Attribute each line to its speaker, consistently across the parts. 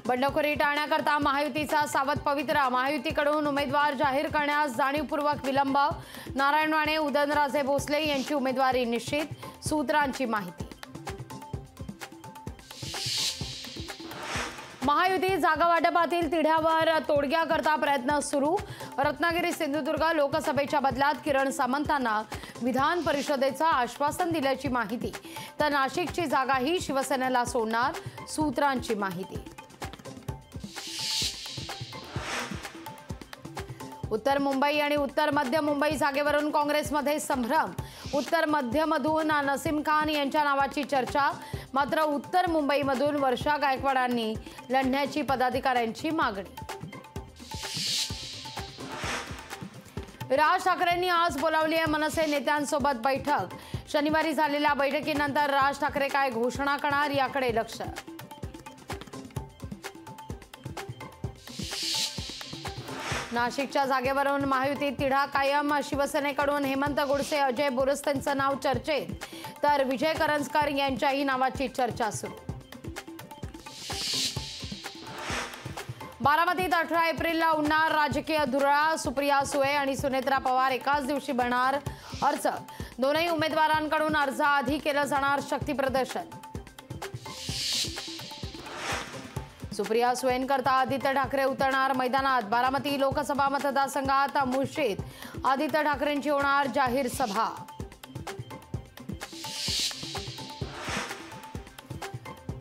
Speaker 1: बंडखोरी टाळण्याकरता महायुतीचा सावध पवित्रा। महायुतीकडून उमेदवार जाहीर करण्यास जाणीवपूर्वक विलंब। नारायण राणे, उदयनराजे भोसले यांची उमेदवारी निश्चित। सूत्रांची माहिती। महायुती जागा वाटपातील तिढ्यावर तोडग्याकरता प्रयत्न सुरू। रत्नागिरी सिंधुदुर्ग लोकसभेच्या बदल्यात किरण सामंतांना विधान परिषदेचं आश्वासन दिल्याची माहिती। तर नाशिकची जागाही शिवसेनेला सोडणार। सूत्रांची माहिती। उत्तर मुंबई आणि उत्तर मध्य मुंबई जागेवरून काँग्रेसमध्ये संभ्रम। उत्तर मध्यमधून नसीम खान यांच्या नावाची चर्चा। मात्र उत्तर मुंबईमधून वर्षा गायकवाडांनी लढण्याची पदाधिकाऱ्यांची मागणी। राज ठाकरेंनी आज बोलावली आहे मनसे नेत्यांसोबत बैठक। शनिवारी झालेल्या बैठकीनंतर राज ठाकरे काय घोषणा करणार याकडे लक्ष। नाशिकच्या जागेवरून महायुतीत तिढा कायम। शिवसेनेकडून हेमंत गोडसे, अजय बोरस्तेंचं नाव चर्चेत, तर विजय करंजकर यांच्याही नावाची चर्चा सुरू। बारामतीत 18 एप्रिलला उडणार राजकीय धुरळा। सुप्रिया सुळे आणि सुनेत्रा पवार एकाच दिवशी बनणार अर्ज। दोनही उमेदवारांकडून अर्जाआधी केलं जाणार शक्ती प्रदर्शन। सुप्रिया सुळेंकरता आदित्य ठाकरे उतरणार मैदानात। बारामती लोकसभा मतदारसंघात मुळशीत आदित्य ठाकरेंची होणार जाहीर सभा।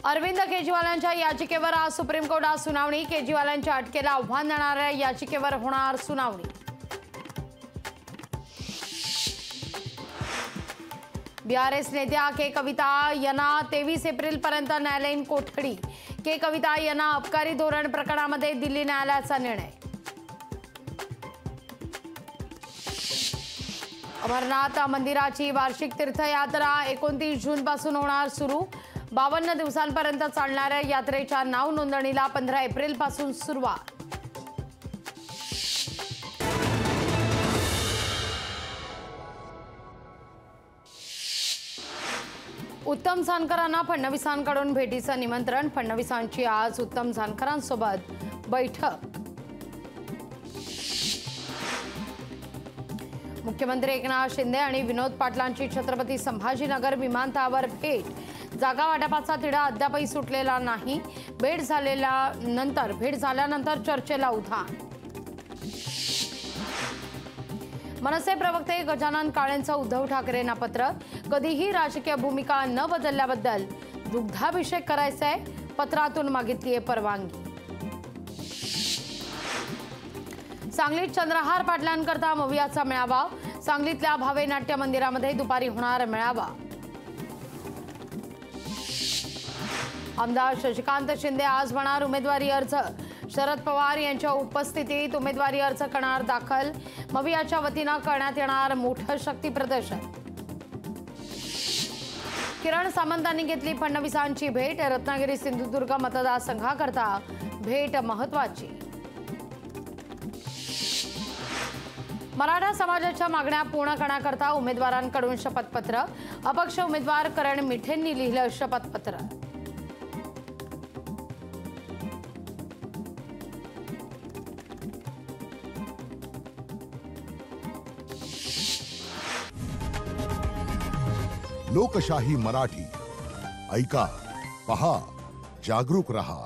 Speaker 1: अरविंद केजरीवालांच्या याचिकेवर आज सुप्रीम कोर्टात सुनावणी। केजरीवालांच्या अटकेला आव्हान देणाऱ्या याचिकेवर होणार सुनावणी। बीआरएस नेत्या के कविता यांना 23 एप्रिलपर्यंत न्यायालयीन कोठडी। के कविता यांना अबकारी धोरण प्रकरणामध्ये दिल्ली न्यायालयाचा निर्णय। अमरनाथ मंदिराची वार्षिक तीर्थयात्रा 29 जूनपासून होणार सुरू। 52 दिवसांपर्यंत चालणाऱ्या यात्रेच्या नाव नोंदणीला 15 एप्रिलपासून सुरुवात। उत्तम जानकरांना फडणवीसांकडून भेटीचं निमंत्रण। फडणवीसांची आज उत्तम जानकरांसोबत बैठक। मुख्यमंत्री एकनाथ शिंदे आणि विनोद पाटलांची छत्रपती संभाजीनगर विमानतळावर भेट। जागा वाटपाचा तिढा अद्यापही सुटलेला नाही। भेट झाल्यानंतर चर्चेला उधाण। मनसे प्रवक्ते गजानन काळेंचं उद्धव ठाकरेंना पत्र। कधीही राजकीय भूमिका न बदलल्याबद्दल दुग्धाभिषेक करायचाय, पत्रातून मागितलीये परवानगी। सांगलीत चंद्रहार पाटलांकरता मवियाचा मेळावा। सांगलीतल्या भावे नाट्य मंदिरामध्ये दुपारी होणार मेळावा। आमदार शशिकांत शिंदे आज होणार उमेदवारी अर्ज। शरद पवार यांच्या उपस्थितीत उमेदवारी अर्ज करणार दाखल। मवियाच्या वतीनं करण्यात येणार मोठं शक्ती प्रदर्शन। किरण सामंतांनी घेतली फडणवीसांची भेट। रत्नागिरी सिंधुदुर्ग मतदारसंघाकरता भेट महत्वाची। मराठा समाजाच्या मागण्या पूर्ण करण्याकरता उमेदवारांकडून शपथपत्र। अपक्ष उमेदवार करण मिठेंनी लिहिलं शपथपत्र।
Speaker 2: लोकशाही मराठी ऐका, पहा, जागरूक रहा।